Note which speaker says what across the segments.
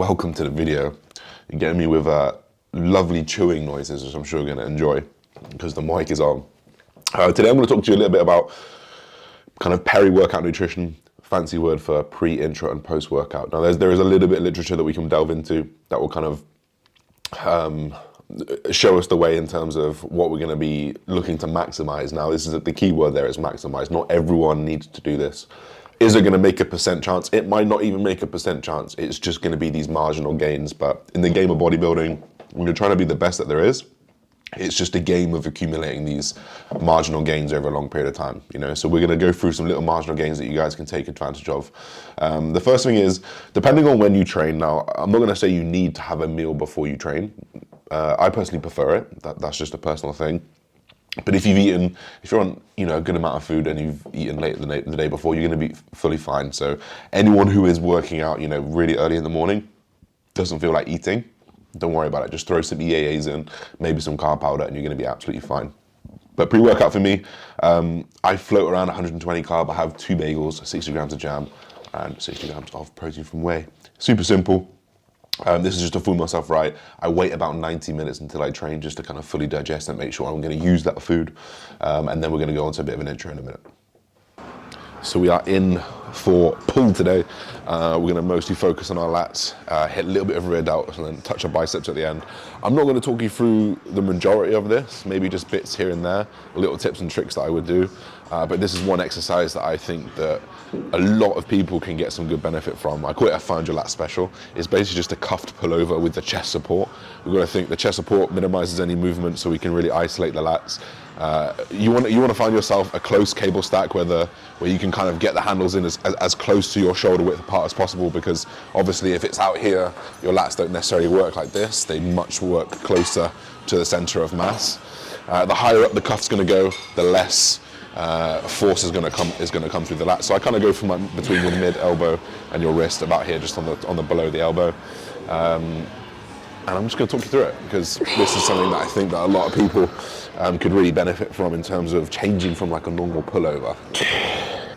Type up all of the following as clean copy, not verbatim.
Speaker 1: welcome to the video. You're getting me with lovely chewing noises, which I'm sure you're going to enjoy because the mic is on. Today I'm going to talk to you a little bit about kind of peri-workout nutrition, fancy word for pre, intra, and post-workout. Now there is a little bit of literature that we can delve into that will kind of show us the way in terms of what we're going to be looking to maximize. Now this is the key word there is maximize. Not everyone needs to do this. Is it going to make a % chance? It might not even make a % chance. It's just going to be these marginal gains. But in the game of bodybuilding, when you're trying to be the best that there is, it's just a game of accumulating these marginal gains over a long period of time, you know? So we're gonna go through some little marginal gains that you guys can take advantage of. The first thing is, depending on when you train, now, I'm not gonna say you need to have a meal before you train. I personally prefer it, that's just a personal thing. But if you're on, you know, a good amount of food and you've eaten late the day before, you're gonna be fully fine. So anyone who is working out, you know, really early in the morning, doesn't feel like eating, don't worry about it. Just throw some EAAs in, maybe some carb powder, and you're going to be absolutely fine. But pre-workout for me, I float around 120 carb. I have 2 bagels, 60 grams of jam, and 60 grams of protein from whey. Super simple. This is just to fool myself right. I wait about 90 minutes until I train just to kind of fully digest and make sure I'm going to use that food. And then we're going to go on to a bit of an intro in a minute. So we are in for pull today. We're going to mostly focus on our lats, hit a little bit of rear delts, and then touch our biceps at the end. I'm not going to talk you through the majority of this, maybe just bits here and there, little tips and tricks that I would do. But this is one exercise that I think that a lot of people can get some good benefit from. I call it a find your lat special. It's basically just a cuffed pullover with the chest support. We've got to think the chest support minimizes any movement so we can really isolate the lats. You want to find yourself a close cable stack where you can kind of get the handles in as close to your shoulder width apart as possible, because obviously if it's out here, your lats don't necessarily work like this. They much work closer to the center of mass. The higher up the cuff's going to go, the less force is going to come through the lats. So I kind of go from between your mid elbow and your wrist, about here, just on the below the elbow. And I'm just going to talk you through it because this is something that I think that a lot of people could really benefit from in terms of changing from like a normal pullover,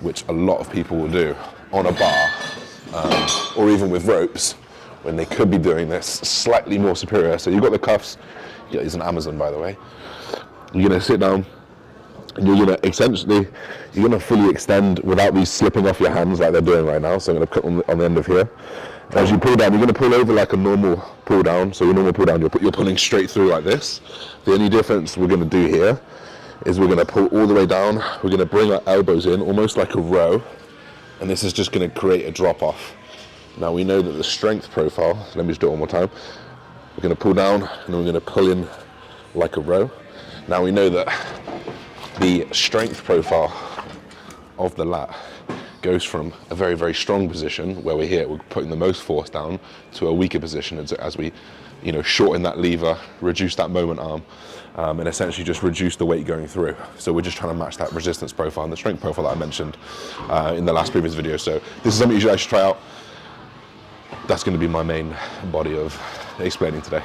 Speaker 1: which a lot of people will do on a bar or even with ropes when they could be doing this slightly more superior. So you've got the cuffs. Yeah, it's an Amazon, by the way. You're going to sit down and you're going to fully extend without these slipping off your hands like they're doing right now. So I'm going to put on the end of here. As you pull down, you're going to pull over like a normal pull down. So your normal pull down, you're pulling straight through like this. The only difference we're going to do here is we're going to pull all the way down. We're going to bring our elbows in almost like a row. And this is just going to create a drop off. Now we know that the strength profile, let me just do it one more time. We're going to pull down and then we're going to pull in like a row. Now we know that the strength profile of the lat goes from a very, very strong position where we're putting the most force down to a weaker position as we, you know, shorten that lever, reduce that moment arm, and essentially just reduce the weight going through. So we're just trying to match that resistance profile and the strength profile that I mentioned in the last previous video. So this is something you guys should try out. That's going to be my main body of explaining today.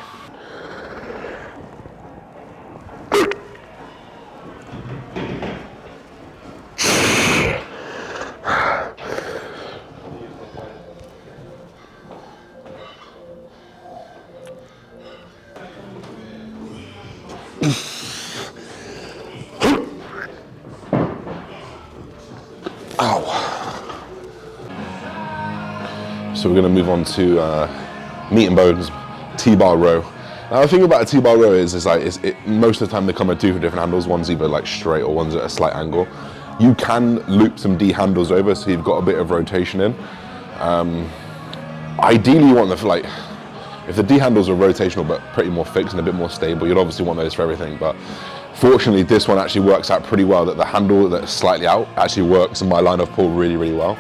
Speaker 1: So we're going to move on to meat and bones, T-bar row. Now the thing about a T-bar row is most of the time they come at 2 different handles. One's either like straight or one's at a slight angle. You can loop some D handles over so you've got a bit of rotation in. Ideally you want if the D handles are rotational but pretty more fixed and a bit more stable, you'd obviously want those for everything. But fortunately this one actually works out pretty well, that the handle that's slightly out actually works in my line of pull really, really well.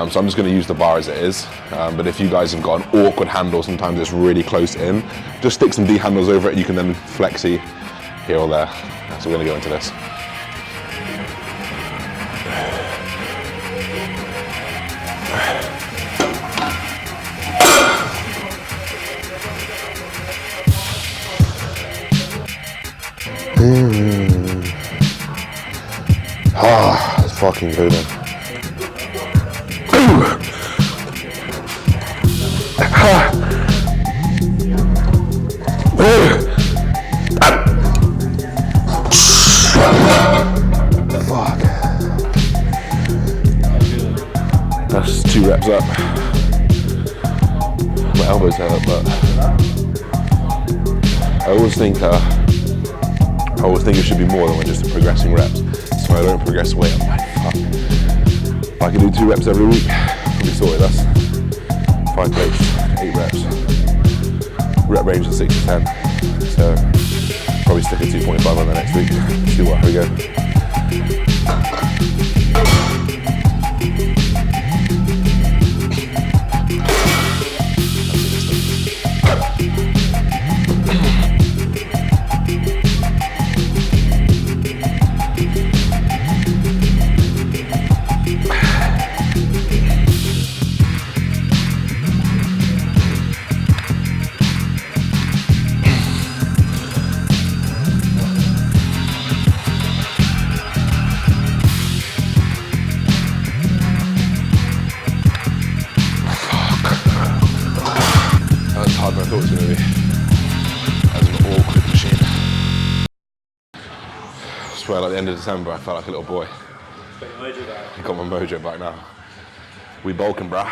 Speaker 1: So I'm just going to use the bar as it is, but if you guys have got an awkward handle, sometimes it's really close in, just stick some D handles over it, you can then flexi here or there. So we're going to go into this. Let's fucking go then. abs up. My elbows hurt, but I always think it should be more than just progressing reps. So I don't progress weight. I'm like, fuck. If I can do 2 reps every week, I'll be sorted. That's 5 plates, 8 reps. Rep range is 6 to 10. So probably stick at 2.5 on the next week. See how we go. Harder than I thought it was going to be. That was an awkward machine. I swear, like the end of December, I felt like a little boy. I got my mojo back now. We bulking, bruh.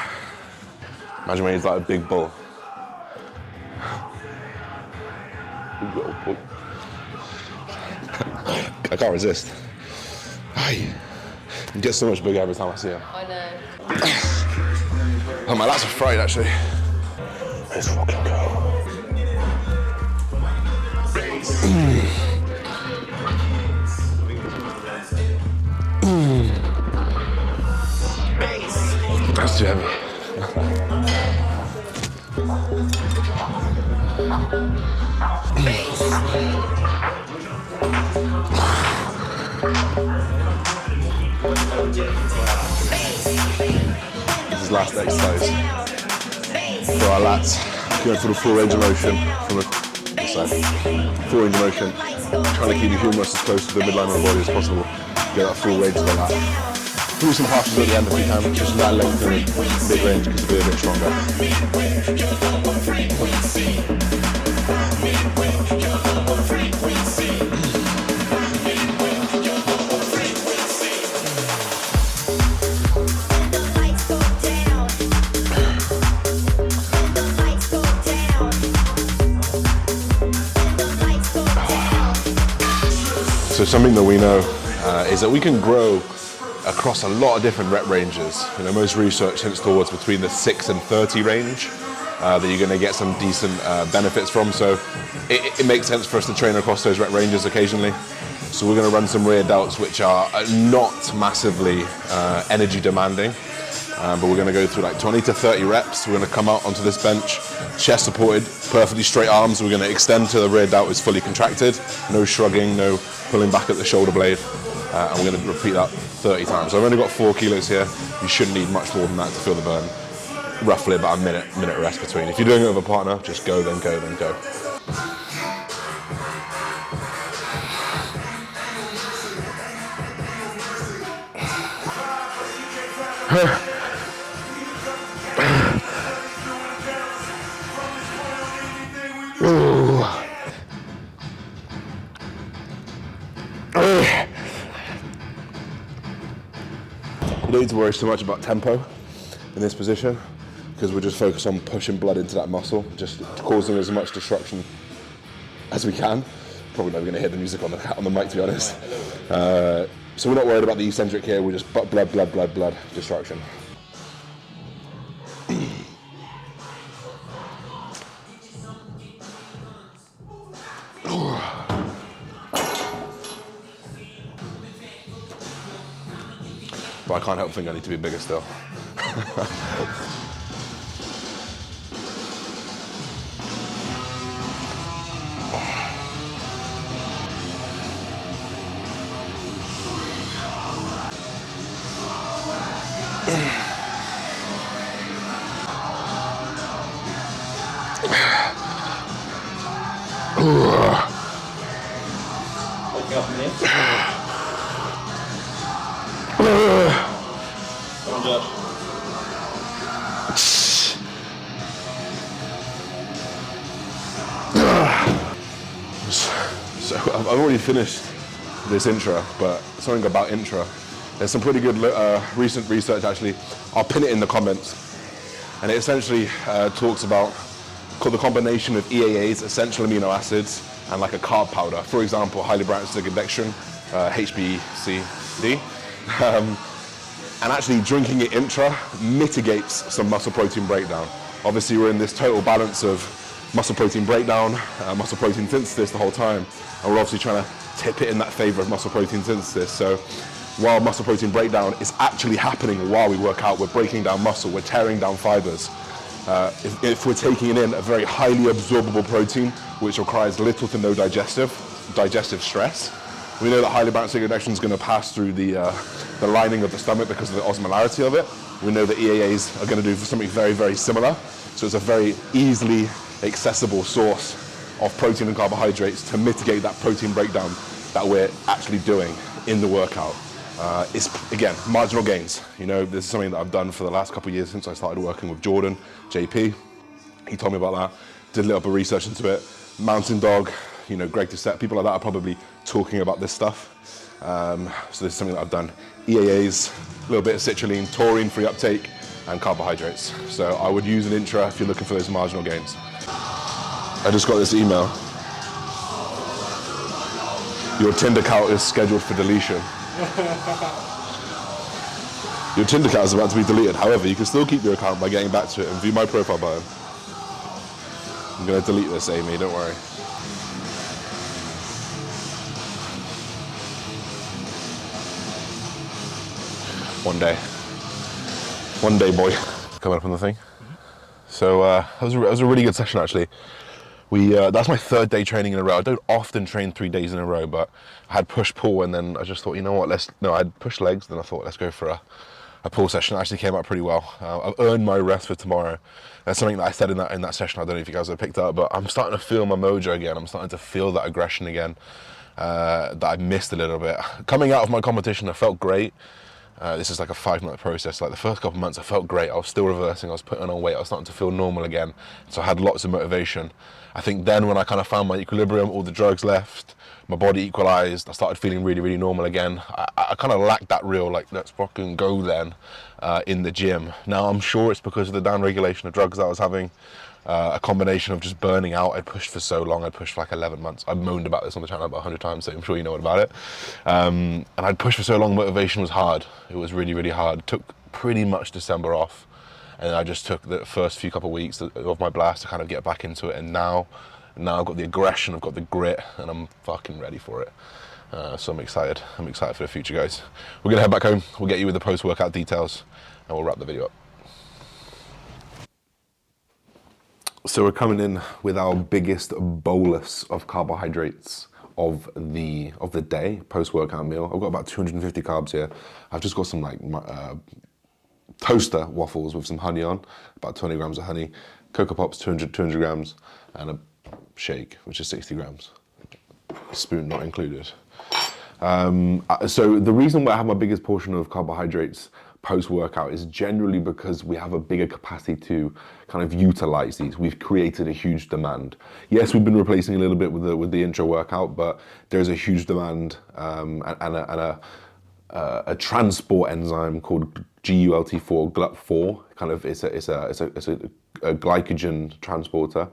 Speaker 1: Imagine when he's like a big bull. I can't resist. Hey, he gets so much bigger every time I see him.
Speaker 2: I know.
Speaker 1: Oh, my lats are fried actually. Let's fucking go. That's too heavy. This is last exercise for our lats. Going for the full range of motion from the side. Full range of motion. Trying to keep the humerus as close to the midline of the body as possible. Get that full range of the lat. Do some partials at the end if we can, just that length and mid range because it'll be a bit stronger. So something that we know is that we can grow across a lot of different rep ranges. You know, most research hints towards between the 6 and 30 range that you're going to get some decent benefits from. So it makes sense for us to train across those rep ranges occasionally. So we're going to run some rear delts which are not massively energy demanding. But we're going to go through like 20 to 30 reps. We're going to come out onto this bench, chest supported, perfectly straight arms. We're going to extend till the rear delt is fully contracted. No shrugging, no pulling back at the shoulder blade. And we're going to repeat that 30 times. So I've only got 4 kilos here. You shouldn't need much more than that to feel the burn. Roughly about a minute rest between. If you're doing it with a partner, just go, then go, then go. You don't need to worry too much about tempo in this position because we're just focused on pushing blood into that muscle, just causing as much disruption as we can. Probably never going to hear the music on the mic, to be honest. So we're not worried about the eccentric here. We're just blood disruption. But I can't help think I need to be bigger still. So I've already finished this intra, but something about intra There's some pretty good recent research actually. I'll pin it in the comments. And it essentially talks about the combination of EAAs, essential amino acids, and like a carb powder. For example, highly branched dextrin, HBCD. And actually drinking it intra mitigates some muscle protein breakdown. Obviously we're in this total balance of muscle protein breakdown, muscle protein synthesis the whole time. And we're obviously trying to tip it in that favor of muscle protein synthesis. So while muscle protein breakdown is actually happening while we work out, we're breaking down muscle, we're tearing down fibers. If we're taking in a very highly absorbable protein, which requires little to no digestive stress, we know that highly branched dextrin is going to pass through the lining of the stomach because of the osmolarity of it. We know that EAAs are going to do something very, very similar. So it's a very easily accessible source of protein and carbohydrates to mitigate that protein breakdown that we're actually doing in the workout. It's, again, marginal gains. You know, this is something that I've done for the last couple of years since I started working with Jordan, JP. He told me about that, did a little bit of research into it. Mountain Dog, you know, Greg Doucette, people like that are probably talking about this stuff. So this is something that I've done. EAAs, a little bit of citrulline, taurine-free uptake, and carbohydrates. So I would use an intra if you're looking for those marginal gains. I just got this email. Your Tinder account is scheduled for deletion. Your Tinder account is about to be deleted. However, you can still keep your account by getting back to it and view my profile button. I'm going to delete this, Amy, don't worry. One day, boy. Coming up on the thing. So that was a really good session actually. That's my third day training in a row. I don't often train 3 days in a row, but I had push-pull, and then I just thought, you know what, I had push legs, then I thought, let's go for a pull session. It actually came out pretty well. I've earned my rest for tomorrow. That's something that I said in that session. I don't know if you guys have picked up, but I'm starting to feel my mojo again. I'm starting to feel that aggression again that I missed a little bit. Coming out of my competition, I felt great. This is like a 5-month process. Like the first couple of months I felt great. I was still reversing, I was putting on weight, I was starting to feel normal again. So I had lots of motivation. I think then when I kind of found my equilibrium, all the drugs left, my body equalized, I started feeling really, really normal again. I kind of lacked that real, like, let's fucking go then, in the gym. Now I'm sure it's because of the down-regulation of drugs that I was having. A combination of just burning out. I pushed for so long. I pushed for like 11 months. I've moaned about this on the channel about 100 times, so I'm sure you know about it. And I'd pushed for so long, motivation was hard. It was really, really hard. It took pretty much December off. And I just took the first few couple of weeks of my blast to kind of get back into it. And now I've got the aggression, I've got the grit, and I'm fucking ready for it. So I'm excited. I'm excited for the future, guys. We're gonna head back home. We'll get you with the post-workout details, and we'll wrap the video up. So we're coming in with our biggest bolus of carbohydrates of the day, post-workout meal. I've got about 250 carbs here. I've just got some like toaster waffles with some honey on, about 20 grams of honey, Cocoa Pops 200 grams, and a shake, which is 60 grams. Spoon not included. So the reason why I have my biggest portion of carbohydrates post-workout is generally because we have a bigger capacity to kind of utilize these. We've created a huge demand. Yes, we've been replacing a little bit with the intra-workout, but there's a huge demand and a transport enzyme called GULT4, GLUT4. Kind of, it's a glycogen transporter.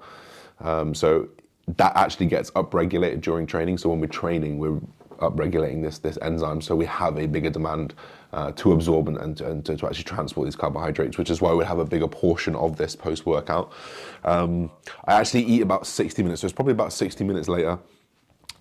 Speaker 1: So that actually gets upregulated during training. So when we're training, we're upregulating this enzyme. So we have a bigger demand to absorb and to actually transport these carbohydrates, which is why we have a bigger portion of this post-workout. I actually eat about 60 minutes. So it's probably about 60 minutes later.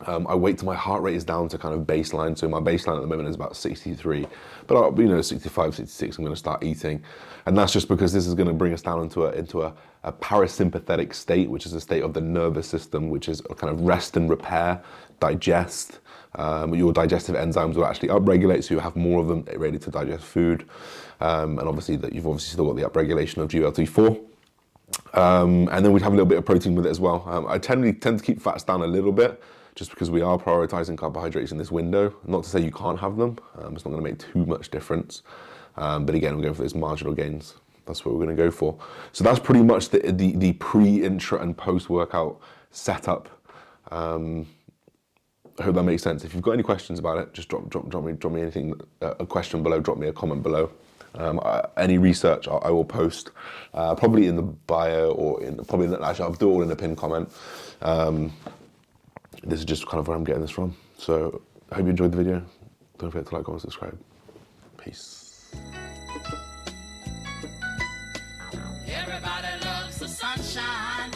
Speaker 1: I wait till my heart rate is down to kind of baseline. So my baseline at the moment is about 63, but 65, 66, I'm going to start eating. And that's just because this is going to bring us down into a parasympathetic state, which is a state of the nervous system, which is a kind of rest and repair, digest. Your digestive enzymes will actually upregulate, so you have more of them ready to digest food. And obviously that you've obviously still got the upregulation of GLT4. And then we'd have a little bit of protein with it as well. I tend to keep fats down a little bit, just because we are prioritizing carbohydrates in this window. Not to say you can't have them, it's not gonna make too much difference. But again, we're going for those marginal gains. That's what we're gonna go for. So that's pretty much the pre, intra, and post-workout setup. I hope that makes sense. If you've got any questions about it, just drop me anything, a question below, drop me a comment below. Any research I will post, probably in the bio or actually I'll do it all in a pinned comment. This is just kind of where I'm getting this from. So I hope you enjoyed the video. Don't forget to like, comment, subscribe. Peace.
Speaker 2: Everybody loves the sunshine.